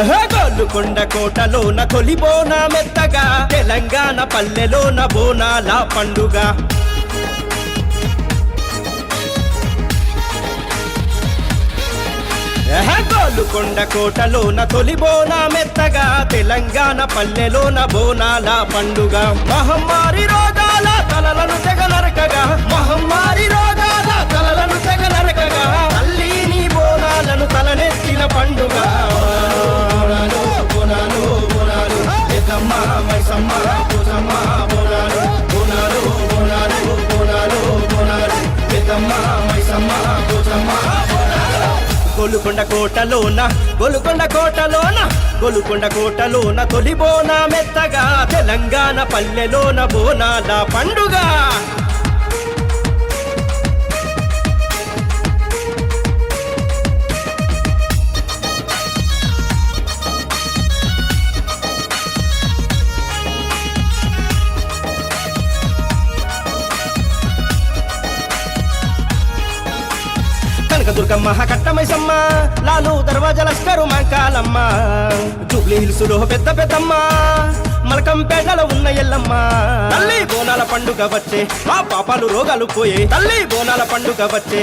గోల్కొండ కోటలోన తొలి బోనా మెత్తగా తెలంగాణ పల్లెలోన బోనాల పండుగ గోల్కొండ కోటలోన తొలి బోనా మెత్తగా తెలంగాణ పల్లెలోన బోనాల పండుగ మహమ్మారి రోగాల తలలను తెగ నరకగా మహమ్మారి రోగాల తలలను తెగ నరకగా తల్లిని బోనాలను తలనెత్తిన పండుగ బోనాలు బోనాలు బోనాలు పెద్దమ్మ మైసమ్మ పూజమ్మ బోనాలు బోనాలు బోనాలు బోనాలు బోనాలు పెద్దమ్మ మైసమ్మ పూజమ్మ గోల్కొండ కోటలోన గోల్కొండ కోటలోన గోల్కొండ కోటలోన తొలి బోనా మెత్తగా తెలంగాణ పల్లెలోన బోనాల పండుగ దుర్గమ్మ కట్టమైసమ్మ లాలు దర్వాజ లస్కరు మంకాలమ్మ జూబ్లీ హిల్స్ లో పెద్ద పెద్దమ్మ మలకంపేటలో ఉన్న ఎల్లమ్మ తల్లి బోనాల పండుగ వచ్చే మా పాపాలు రోగాలు పోయే తల్లి బోనాల పండుగ వచ్చే